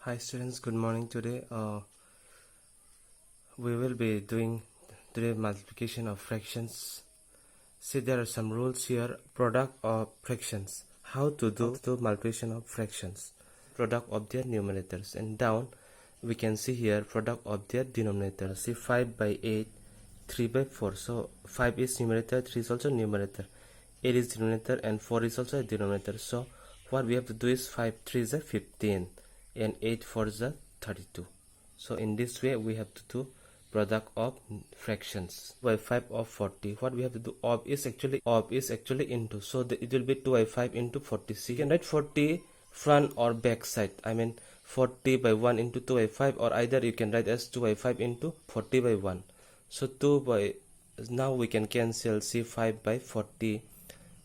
Hi students, good morning. Today we will be doing today multiplication of fractions. See, there are some rules here. Product of fractions. How to do multiplication of fractions. Product of their numerators, and down we can see here product of their denominators. See, 5 by 8, 3 by 4. So 5 is numerator, 3 is also numerator, 8 is denominator, and 4 is also a denominator. So what we have to do is 5 3 is a 15 and 8 4 is a 32. So in this way we have to do product of fractions. 2 by 5 of 40. What we have to do, of is actually into, so it will be 2 by 5 into 40. So you can write 40 front or back side. I mean 40 by 1 into 2 by 5, or either you can write as 2 by 5 into 40 by 1. So 2 by, now we can cancel. See, 5 by 40,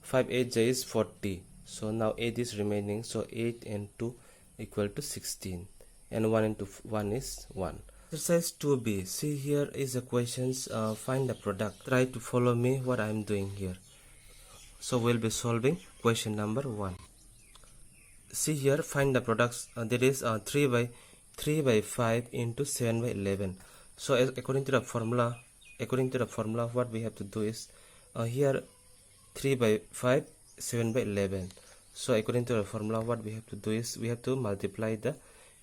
5 8 is 40. So now 8 is remaining, so 8 and 2 equal to 16, and 1 into 1 is 1. Exercise 2b. See, here is the questions. Find the product. Try to follow me what I am doing here. So we'll be solving question number 1. See here, find the products. There is 3 by 5 into 7 by 11. So according to the formula, what we have to do is here 3 by 5, 7 by 11. So according to the formula, what we have to do is we have to multiply the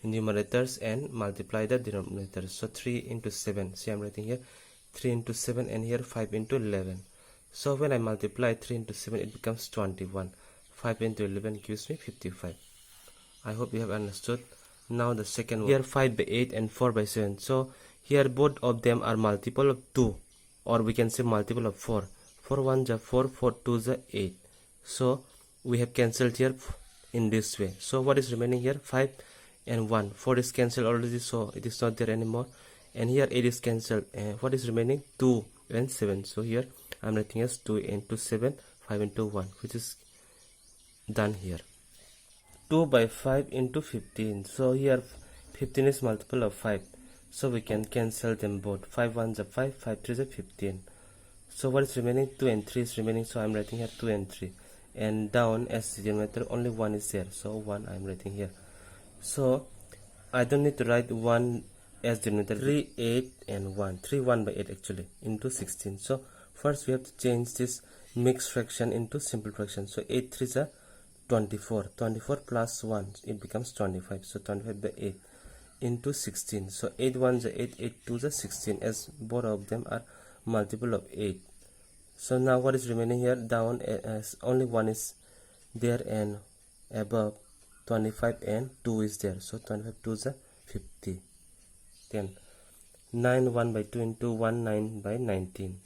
numerators and multiply the denominators. So 3 into 7. See, I'm writing here 3 into 7, and here 5 into 11. So when I multiply 3 into 7, it becomes 21. 5 into 11 gives me 55. I hope you have understood. Now the second one. Here 5 by 8 and 4 by 7. So here both of them are multiple of 2, or we can say multiple of 4. 4 1 is 4, 4 2 is 8. So we have cancelled here in this way. So what is remaining here? 5 and 1. 4 is cancelled already, so it is not there anymore. And here 8 is cancelled. What is remaining? 2 and 7. So here I am writing as 2 into 7, 5 into 1, which is done here. 2 by 5 into 15. So here 15 is multiple of 5. So we can cancel them both. 5 1 is 5, 5 3 is 15. So what is remaining? 2 and 3 is remaining. So I am writing here 2 and 3. And down as the denominator, only 1 is there. So 1 I am writing here. So I don't need to write 1 as denominator. 3 8 and 1. 3 1 by 8 actually into 16. So first we have to change this mixed fraction into simple fraction. So 8 3 is 24. 24 plus 1, it becomes 25. So 25 by 8 into 16. So 8 1 is 8, 8 2 is 16, as both of them are multiple of 8. So now what is remaining here? Down as only 1 is there, and above 25 and 2 is there. So 25 2 is 50. Then 9 1 by 2 into 1 9 by 19.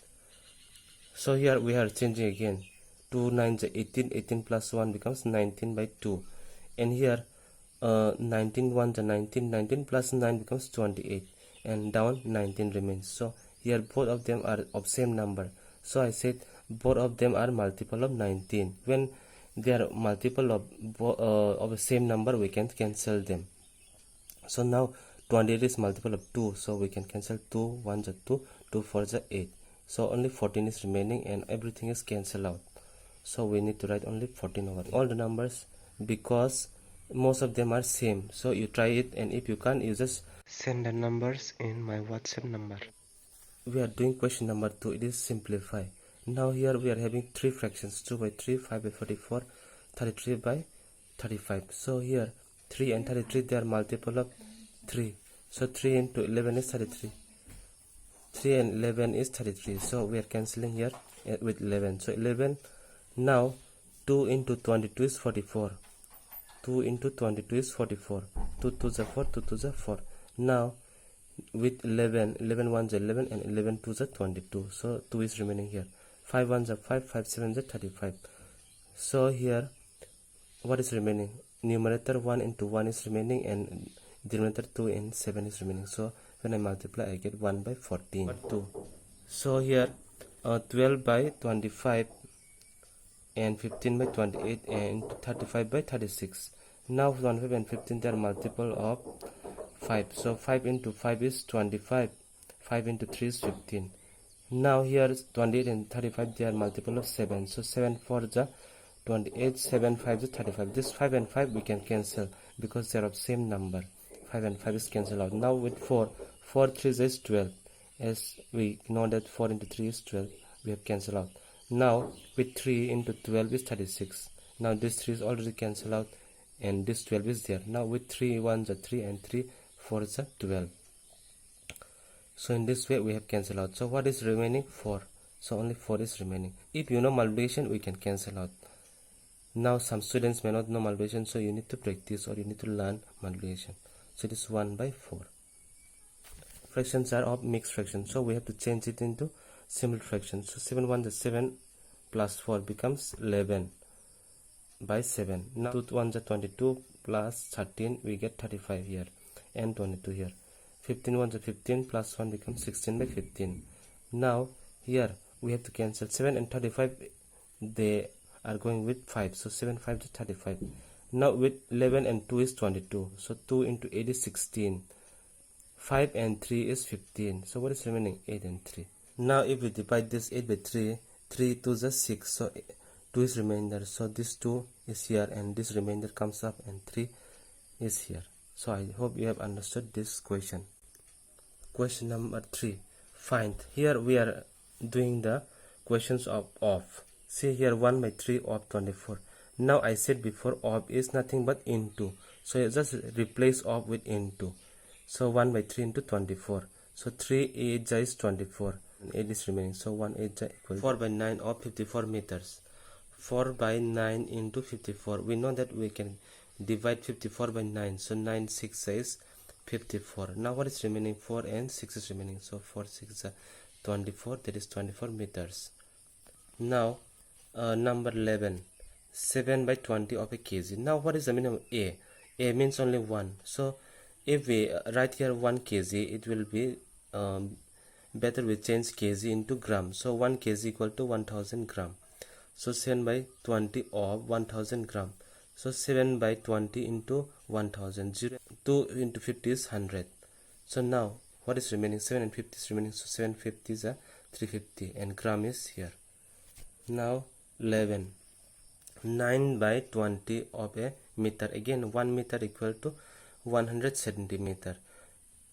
So here we are changing again. 2 9 is 18, 18 plus 1 becomes 19 by 2. And here 19 1 is 19, 19 plus 9 becomes 28. And down 19 remains. So here both of them are of same number. So I said both of them are multiple of 19. When they are multiple of the same number, we can cancel them. So now 28 is multiple of 2, so we can cancel 2 1 is 2, 2 4 is 8. So only 14 is remaining, and everything is cancelled out. So we need to write only 14 over all the numbers, because most of them are same. So you try it, and if you can't, you just send the numbers in my WhatsApp number. We are doing question number 2. It is simplify. Now here we are having 3 fractions. 2 by 3, 5 by 44, 33 by 35. So here 3 and 33, they are multiple of 3. So 3 into 11 is 33. 3 and 11 is 33. So we are cancelling here with 11. So 11. Now 2 into 22 is 44. 2 into 22 is 44. 2 2 is 4, 2 2 is 4. Now with 11, 11 1 is 11, and 11 2 is 22. So 2 is remaining here. 5 1 is 5, 5 7 is 35. So here what is remaining? Numerator 1 into 1 is remaining, and denominator 2 and 7 is remaining. So when I multiply, I get 1 by 14. 2. So here 12 by 25 and 15 by 28 and 35 by 36. Now 25 and 15, they are multiple of 5. So 5 into 5 is 25. 5 into 3 is 15. Now here 28 and 35, they are multiple of 7. So 7 4 is 28, 7 5 is 35. This 5 and 5 we can cancel because they are of same number. 5 and 5 is cancelled out. Now with 4 3 is 12, as we know that 4 into 3 is 12, we have cancelled out. Now with 3 into 12 is 36. Now this 3 is already cancelled out and this 12 is there. Now with 3 1s are 3 and 3 4 is 12. So in this way we have cancelled out. So what is remaining? 4. So only 4 is remaining. If you know multiplication, we can cancel out. Now some students may not know multiplication, so you need to practice or you need to learn multiplication. So it is 1 by 4. Fractions are of mixed fractions, so we have to change it into simple fractions. So 7 1 is 7 plus 4 becomes 11 by 7. Now 2 1 is 22 plus 13, we get 35 here and 22 here. 15 1 is 15 plus 1 becomes 16 by 15. Now here we have to cancel 7 and 35, they are going with 5, so 7 5 is 35. Now with 11 and 2 is 22, so 2 into 8 is 16. 5 and 3 is 15, so what is remaining? 8 and 3. Now if we divide this 8 by 3, 3 2 is 6, so 2 is remainder, so this 2 is here and this remainder comes up and 3 is here. So I hope you have understood this question. Question number 3, find. Here we are doing the questions of see here 1 by 3 of 24. Now I said before of is nothing but into, so you just replace of with into. So 1 by 3 into 24, so 3 8 is 24 and 8 is remaining, so 1 8 equal 4 by 9 of 54 meters. 4 by 9 into 54, we know that we can divide 54 by 9, so 9 6 is 54. Now what is remaining? 4 and 6 is remaining, so 4 6 is 24, that is 24 meters. Now number 11, 7 by 20 of a kg. Now what is the meaning of a? A means only 1, so if we write here 1 kg, it will be better we change kg into gram. So 1 kg equal to 1000 gram. So 7 by 20 of 1000 gram. So 7 by 20 into 1000. 2 into 50 is 100. So now what is remaining? 7 and 50 is remaining. So 750 is 350 and gram is here. Now 11. 9 by 20 of a meter. Again 1 meter equal to 100 centimeter.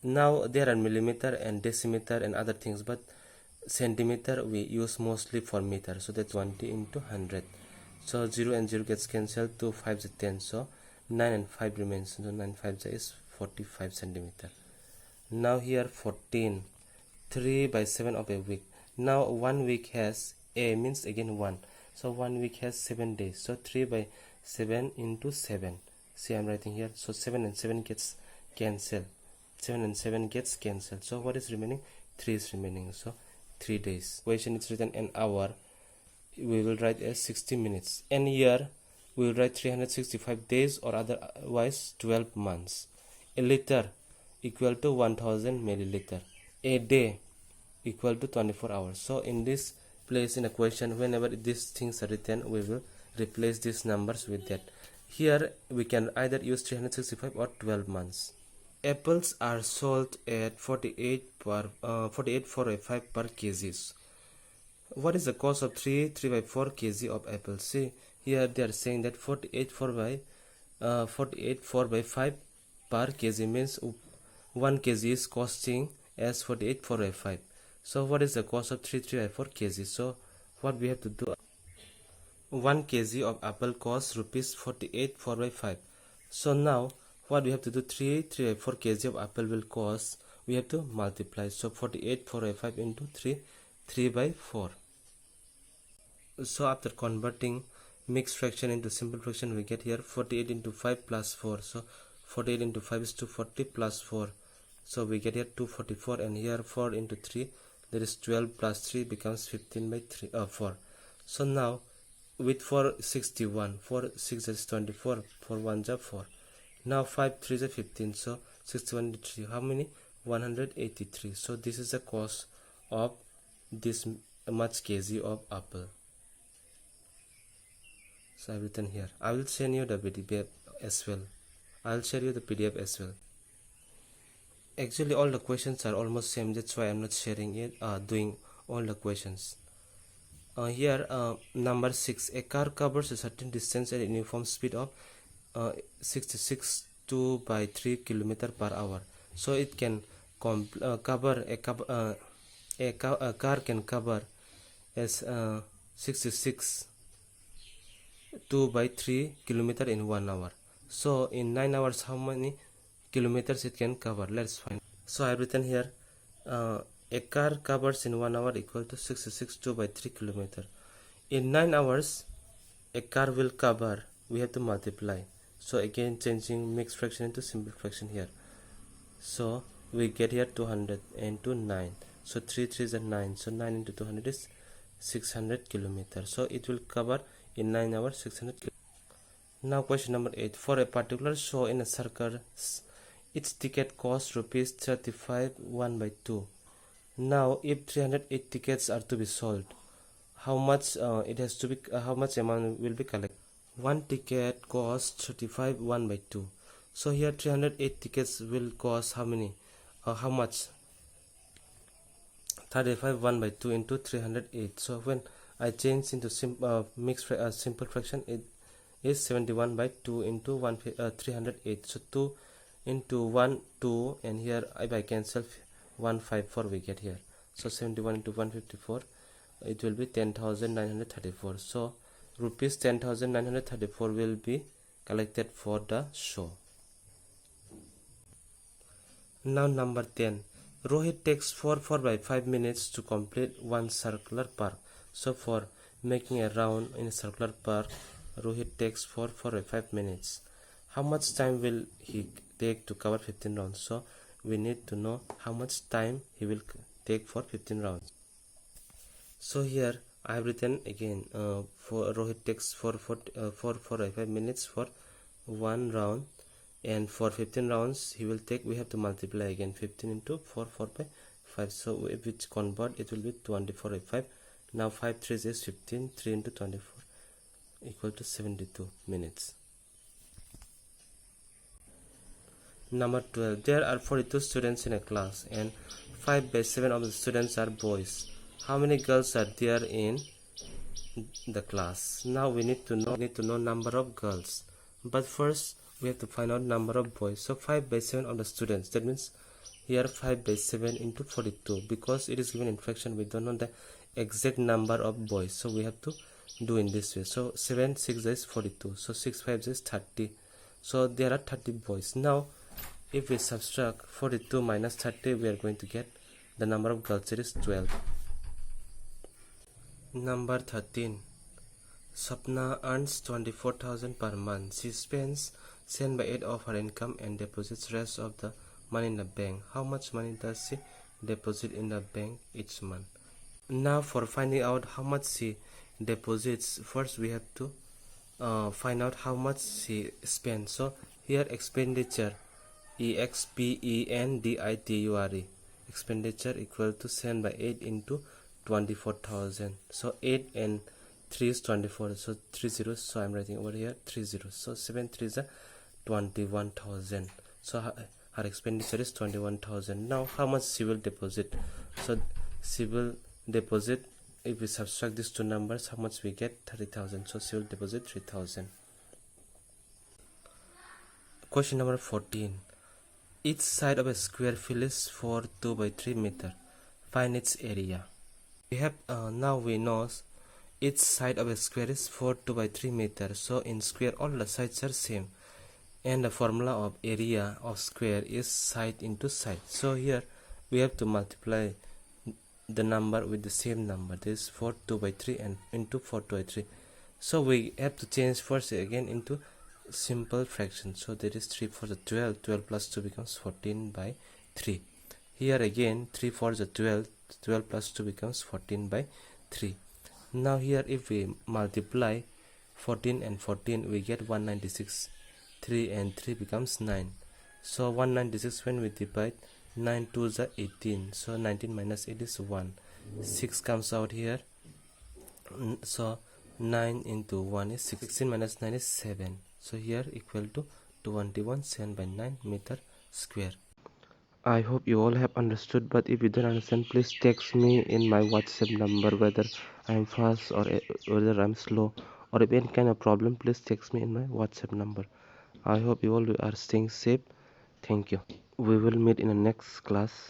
Now there are millimeter and decimeter and other things, but centimeter we use mostly for meter, so that's 20 into 100. So 0 and 0 gets cancelled, 2 5 is 10, so 9 and 5 remains, so 9 5 is 45 centimeter. Now here 14, 3 by 7 of a week. Now 1 week has a means again 1, so 1 week has 7 days, so 3 by 7 into 7. See, I'm writing here, so 7 and 7 gets cancelled, 7 and 7 gets cancelled, so what is remaining? 3 is remaining, so 3 days. Question is written an hour, we will write as 60 minutes. An year, we will write 365 days or otherwise 12 months. A liter equal to 1000 milliliter. A day equal to 24 hours. So in this place in a question, whenever these things are written, we will replace these numbers with that. Here we can either use 365 or 12 months. Apples are sold at 48 for a 5 per kg. What is the cost of 3 by 4 kg of apples? See, here they are saying that 48 4 by 5 per kg means 1 kg is costing as 48 4 by 5. So what is the cost of 3 by 4 kg? So what we have to do, 1 kg of apple costs rupees 48 4 by 5. So now what we have to do, 3 by 4 kg of apple will cost, we have to multiply, so 48 4 by 5 into 3 by 4. So after converting mixed fraction into simple fraction, we get here 48 into 5 plus 4, so 48 into 5 is 240 plus 4, so we get here 244, and here 4 into 3, that is 12 plus 3 becomes 15 by 4. So now with 4 61, 4 6 is 24, 4 1 is 4. Now 5 3 is 15, so 61 into 3, how many? 183. So this is the cost of this much kg of apple. So I've written here. I will send you the PDF as well. I'll share you the PDF as well. Actually all the questions are almost same, that's why I'm not sharing it, doing all the questions. Here number 6, a car covers a certain distance at a uniform speed of 66 2 by 3 kilometer per hour. So it can cover a car can cover as 66 2 by 3 kilometer in 1 hour. So in 9 hours how many kilometers it can cover? Let's find. So I've written here a car covers in 1 hour equal to 66 2 by 3 kilometer. In 9 hours a car will cover, we have to multiply. So again changing mixed fraction into simple fraction here. So we get here 200 into 9. So 3 3s are 9. So 9 into 200 is 600 kilometers. So it will cover in 9 hours 600 kilometers. Now question number 8. For a particular show in a circus, its ticket costs rupees 35 1 by 2. Now if 308 tickets are to be sold, how much how much amount will be collected? One ticket costs 35 1 by 2. So here 308 tickets will cost how many? How much? 35 1 by 2 into 308. So when I change into simple fraction, it is 71 by 2 into 308. So 2 into 1 2, and here if I cancel 154 we get here. So 71 into 154, it will be 10,934. So rupees 10,934 will be collected for the show. Now number 10. Rohit takes 4 by 5 minutes to complete one circular park. So for making a round in a circular park, Rohit takes 4 by 5 minutes. How much time will he take to cover 15 rounds? So we need to know how much time he will take for 15 rounds. So here I have written again for Rohit takes 4 by 5 minutes for one round, and for 15 rounds he will take, we have to multiply again 15 into 4 by 5. So if we convert, it will be 24 by 5. Now 5 3s is 15, 3 into 24 equal to 72 minutes. Number 12. There are 42 students in a class and 5 by 7 of the students are boys. How many girls are there in the class? Now we need to know number of girls, but first we have to find out number of boys. So 5 by 7 of the students, that means here 5 by 7 into 42, because it is given in fraction we don't know the exact number of boys, so we have to do in this way. So 7 6 is 42, so 6 5 is 30, so there are 30 boys. Now if we subtract 42 minus 30, we are going to get the number of girls. It is 12. Number 13. Sapna earns 24,000 per month. She spends 7 by 8 of her income and deposits rest of the money in the bank. How much money does she deposit in the bank each month? Now for finding out how much she deposits, first we have to find out how much she spends. So here expenditure, EXPENDITURE, expenditure equal to 7 by 8 into 24,000. So 8 and 3 is 24, so 3 zeros, so I'm writing over here 3 zeros. So 7 3 is 21,000. So her expenditure is 21,000. Now how much she will deposit? So she will deposit, if we subtract these two numbers, how much we get? 30,000. So she will deposit 3,000. Question number 14. Each side of a square field is 4 2 by 3 meter. Find its area. We have now we know each side of a square is 4 2 by 3 meter. So in square all the sides are same, and the formula of area of square is side into side. So here we have to multiply the number with the same number. This is 4 2 by 3 and into 4 2 by 3. So we have to change first again into simple fraction. So that is 3 4 is 12. 12 plus 2 becomes 14 by 3. Here again 3 4 is 12. 12 plus 2 becomes 14 by 3. Now here if we multiply 14 and 14, we get 196. 3 and 3 becomes 9. So 196 when we divide, 9 2 is 18. So 19 minus 8 is 1. 6 comes out here. So 9 into 1 is 16 minus 9 is 7. So here equal to 21 7 by 9 meter square. I hope you all have understood, but if you don't understand, please text me in my WhatsApp number, whether I am fast or whether I am slow, or if any kind of problem, please text me in my WhatsApp number. I hope you all are staying safe. Thank you. We will meet in the next class.